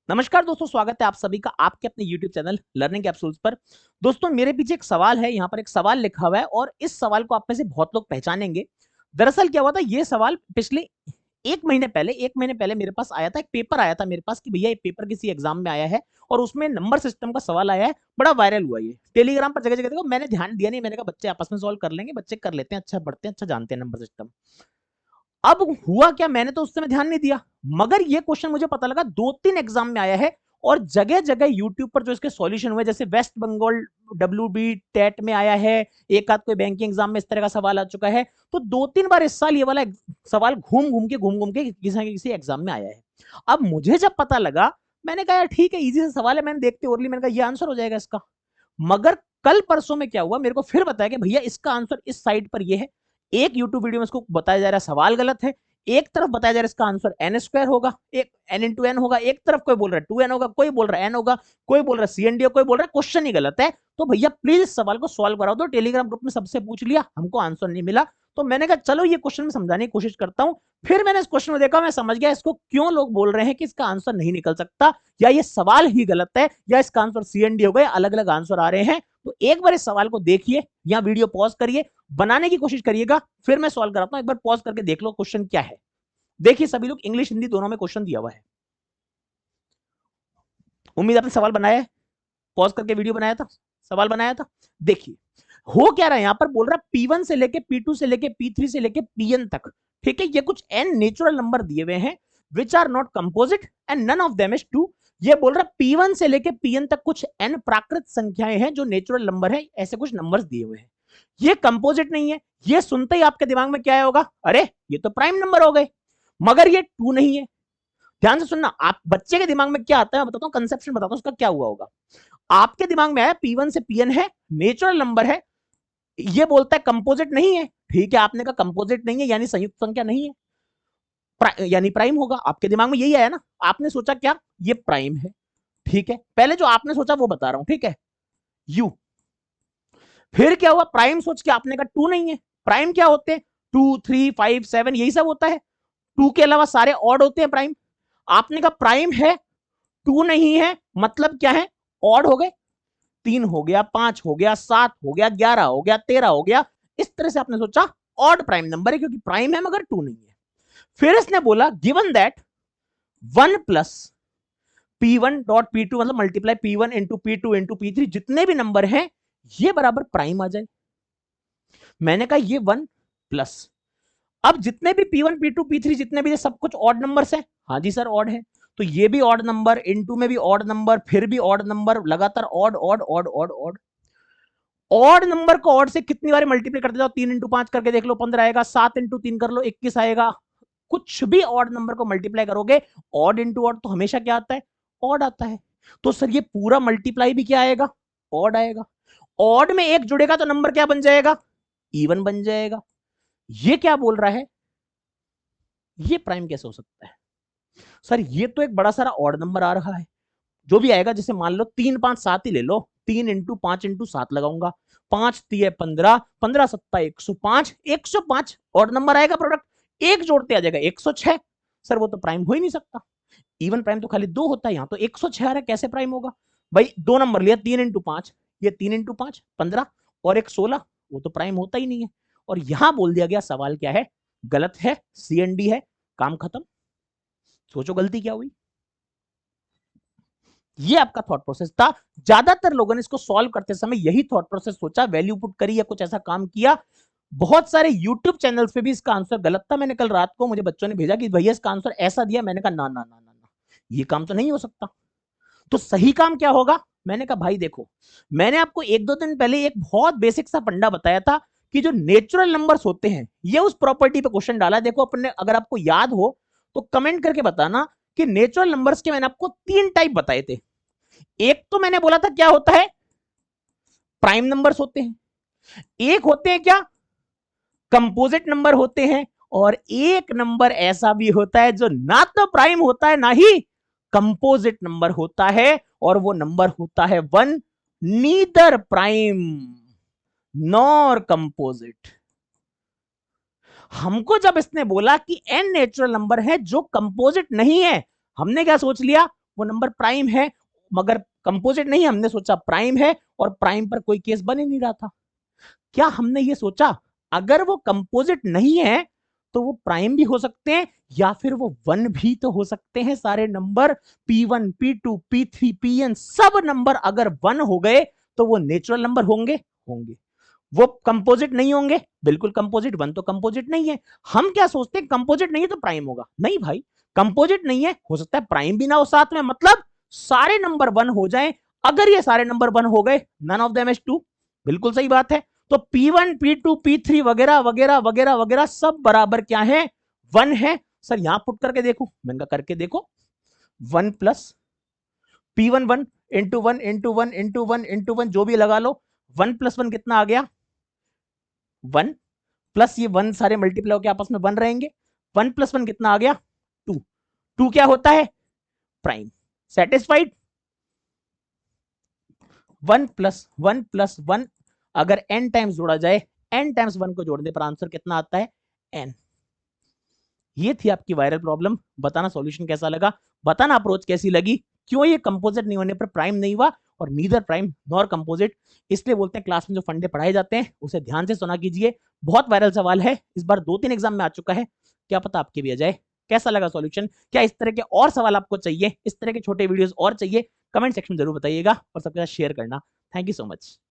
नमस्कार दोस्तों, स्वागत है आप सभी का आपके अपने YouTube चैनल लर्निंग कैप्सूल्स पर। दोस्तों मेरे पीछे एक सवाल है, यहाँ पर एक सवाल लिखा हुआ है और इस सवाल को आप में से बहुत लोग पहचानेंगे। दरअसल क्या हुआ था, ये सवाल पिछले एक महीने पहले मेरे पास आया था, एक पेपर आया था मेरे पास कि भैया ये पेपर किसी एग्जाम में आया है और उसमें नंबर सिस्टम का सवाल आया है। बड़ा वायरल हुआ ये टेलीग्राम पर, जगह जगह देखो। मैंने ध्यान दिया नहीं, मैंने कहा बच्चे आपस में सॉल्व कर लेंगे, बच्चे कर लेते हैं, अच्छा पढ़ते हैं, अच्छा जानते हैं नंबर सिस्टम। अब हुआ क्या, मैंने तो उस समय ध्यान नहीं दिया, मगर ये क्वेश्चन मुझे पता लगा 2-3 एग्जाम में आया है और जगह जगह यूट्यूब पर जो इसके सॉल्यूशन हुए, जैसे वेस्ट बंगाल WB टेट में आया है, एक आध कोई बैंकिंग एग्जाम में इस तरह का सवाल आ चुका है। तो 2-3 बार इस साल ये वाला सवाल घूम घूम के किसी न किसी एग्जाम में आया है। अब मुझे जब पता लगा, मैंने कहा यार ठीक है, इजी सा सवाल है, मैंने देखते ओरली मैंने कहा ये आंसर हो जाएगा इसका। मगर कल परसों में क्या हुआ, मेरे को फिर बताया कि भैया इसका आंसर इस साइड पर ये है। एक यूट्यूब वीडियो में इसको बताया जा रहा है सवाल गलत है, एक तरफ बताया जा रहा है इसका आंसर n² होगा, एक n × n होगा, एक तरफ कोई बोल रहा है 2n होगा, कोई बोल रहा है n होगा, कोई बोल रहा है CND, कोई बोल रहा है क्वेश्चन ही गलत है। तो भैया प्लीज इस सवाल को सॉल्व कराओ। तो टेलीग्राम ग्रुप में सबसे पूछ लिया, हमको आंसर नहीं मिला। तो मैंने कहा चलो ये क्वेश्चन में समझाने की कोशिश करता हूं। फिर मैंने इस क्वेश्चन में देखा, मैं समझ गया इसको क्यों लोग बोल रहे हैं कि इसका आंसर नहीं निकल सकता, या ये सवाल ही गलत है, या इसका आंसर CND होगा, अलग अलग आंसर आ रहे हैं। तो एक बार इस सवाल को देखिए, या वीडियो पॉज करिए, बनाने की कोशिश करिएगा, फिर मैं सॉल्व कराता हूं। एक बार पॉज करके देख लो क्वेश्चन क्या है। देखिए सभी लोग, इंग्लिश हिंदी दोनों में क्वेश्चन दिया हुआ है। उम्मीद आपने सवाल बनाया है, पॉज करके वीडियो बनाया था, सवाल बनाया था। देखिए हो क्या रहा है, यहां पर बोल रहा है P1 से लेके P2 से लेके P3 से लेके Pn तक। ठीक है, ये कुछ n नेचुरल नंबर दिए हुए हैं which are not composite and none of them is 2। ये बोल रहा है P1 से लेके Pn तक कुछ n प्राकृत संख्याएं हैं जो नेचुरल नंबर है, ऐसे कुछ नंबर्स दिए हुए हैं। ये कंपोजिट नहीं है। ये सुनते ही आपके दिमाग में क्या होगा, अरे ये तो प्राइम नंबर हो गए, मगर ये 2 नहीं है। ध्यान से सुनना, आप बच्चे के दिमाग में क्या आता है मैं बताता हूं, कंसेप्शन बताता हूं उसका क्या हुआ होगा। आपके दिमाग में आया P1 से Pn है, नेचुरल नंबर है, ये बोलता है कंपोजिट नहीं है। ठीक है, आपने कहा कंपोजिट नहीं है यानी संयुक्त संख्या नहीं है, यानी प्राइम होगा। आपके दिमाग में यही आया ना, आपने सोचा क्या ये प्राइम है। ठीक है, पहले जो आपने सोचा वो बता रहा हूं, ठीक है, यू। फिर क्या हुआ, प्राइम सोच के आपने कहा 2 नहीं है। प्राइम क्या होते हैं, 2, 3, 5, 7 यही सब होता है। 2 के अलावा सारे ऑड होते हैं प्राइम। आपने कहा प्राइम है, 2 नहीं है, मतलब क्या है, ऑड हो गए। 3 हो गया, 5 हो गया, 7 हो गया, 11 हो गया, 13 हो गया। इस तरह से आपने सोचा ऑड प्राइम नंबर है, क्योंकि प्राइम है मगर 2 नहीं है। फिर इसने बोला given that 1 plus P1 dot P2 मतलब multiply P1 into P2 into P3 जितने भी नंबर हैं ये बराबर प्राइम आ जाए। मैंने कहा ये 1 प्लस, अब जितने भी P1 P2 P3 जितने भी सब कुछ ऑड नंबर्स हैं। हाँ जी सर ऑड है, तो ये भी ऑड नंबर, इनटू में भी ऑड नंबर, फिर भी ऑड नंबर, लगातार odd odd odd odd odd. Odd number को ऑड से कितनी बार मल्टीप्लाई करते जाओ, 3 × 5 करके देख लो 15 आएगा, 7 × 3 कर लो 21 आएगा। कुछ भी ऑड नंबर को मल्टीप्लाई करोगे, ऑड इंटू ऑड तो हमेशा क्या आता है, ऑड आता है। तो सर ये पूरा मल्टीप्लाई भी क्या आएगा, ऑड आएगा। ऑड में एक जुड़ेगा तो नंबर क्या बन जाएगा, इवन बन जाएगा। ये क्या बोल रहा है, ये प्राइम कैसे हो सकता है। सर ये तो एक बड़ा सारा ऑड नंबर आ रहा है, जो भी आएगा, जैसे मान लो 3, 5, 7 ही ले लो, 3 × 5 × 7 लगाऊंगा, 5 3 15, 15 7 105, 105 और नंबर आएगा प्रोडक्ट, एक जोड़ते आ जाएगा 106। सर वो तो प्राइम हो ही नहीं सकता, इवन प्राइम तो खाली 2 होता है, यहाँ तो 106 आ रहा है, कैसे प्राइम होगा। भाई 2 नंबर लिया, 3 × 5, ये 3 × 5 15 और एक 16, वो तो प्राइम होता ही नहीं है। और यहां बोल दिया गया सवाल क्या है, गलत है, CND है, काम खत्म। सोचो गलती क्या हुई। ये आपका थॉट प्रोसेस था। ज्यादातर लोगों ने इसको सॉल्व करते समय यही थॉट प्रोसेस सोचा, वैल्यू पुट करी या कुछ ऐसा काम किया। बहुत सारे YouTube चैनल्स पे भी इसका आंसर गलत था। मैंने कल रात को मुझे बच्चों ने भेजा कि भैया इसका आंसर ऐसा दिया, मैंने कहा ना ना ना ना ना, ये काम तो नहीं हो सकता। तो सही काम क्या होगा, मैंने कहा भाई देखो, मैंने आपको 1-2 दिन पहले एक बहुत बेसिक सा फंडा बताया था कि जो नेचुरल नंबर्स होते हैं, ये उस प्रॉपर्टी पे क्वेश्चन डाला। देखो अपने, अगर आपको याद हो तो कमेंट करके बताना कि नेचुरल नंबर्स के मैंने आपको 3 टाइप बताए थे। एक तो मैंने बोला था क्या होता है, प्राइम नंबर्स होते हैं, एक होते हैं क्या, कंपोजिट नंबर होते हैं, और एक नंबर ऐसा भी होता है जो ना तो प्राइम होता है ना ही कंपोजिट नंबर होता है, और वो नंबर होता है 1, नीदर प्राइम नॉर कंपोजिट। हमको जब इसने बोला कि n नेचुरल नंबर है जो कंपोजिट नहीं है, हमने क्या सोच लिया, वो नंबर प्राइम है, मगर कंपोजिट नहीं है। हमने सोचा प्राइम है और प्राइम पर कोई केस बन ही नहीं रहा था। क्या हमने ये सोचा अगर वो कंपोजिट नहीं है तो वो प्राइम भी हो सकते हैं या फिर वो वन भी तो हो सकते हैं? सारे number P1 P2 P3 Pn सब नंबर अगर वन हो गए तो वो नेचुरल नंबर होंगे? होंगे। वो कंपोजिट नहीं होंगे? बिल्कुल कंपोजिट। वन तो कंपोजिट नहीं है। हम क्या सोचते हैं कंपोजिट नहीं है तो प्राइम होगा। नहीं भाई, कंपोजिट नहीं है, हो सकता है प्राइम भी ना हो साथ में, मतलब सारे नंबर वन हो जाएं। अगर ये सारे नंबर वन हो गए, none of them is two. बिल्कुल सही बात है। तो P1 P2 P3 वगैरह वगैरह वगैरह वगैरह सब बराबर क्या है? वन है। सर यहां पुट करके देखो, मैंने करके देखो, one plus P1 one into one into one into one into one जो भी लगा लो, वन प्लस वन कितना आ गया? वन प्लस ये वन सारे मल्टीप्लाई होकर आपस में वन रहेंगे। वन प्लस वन कितना आ गया? टू। टू क्या होता है? Prime. Satisfied? One plus one अगर n टाइम्स जोड़ा जाए, n टाइम्स वन को जोड़ने पर आंसर कितना आता है? n। ये थी आपकी वायरल प्रॉब्लम। बताना सॉल्यूशन कैसा लगा, बताना अप्रोच कैसी लगी, क्यों ये कंपोजिट नहीं होने पर प्राइम नहीं हुआ और नीदर प्राइम नॉर कंपोजिट। इसलिए बोलते हैं क्लास में जो फंडे पढ़ाए जाते हैं उसे ध्यान से सुना कीजिए। बहुत वायरल सवाल है, इस बार 2-3 एग्जाम में आ चुका है, क्या पता आपके भी आ जाए। कैसा लगा सॉल्यूशन? क्या इस तरह के और सवाल आपको चाहिए, इस तरह के छोटे वीडियोस और चाहिए? कमेंट सेक्शन में जरूर बताइएगा और सबके साथ शेयर करना। Thank you so much.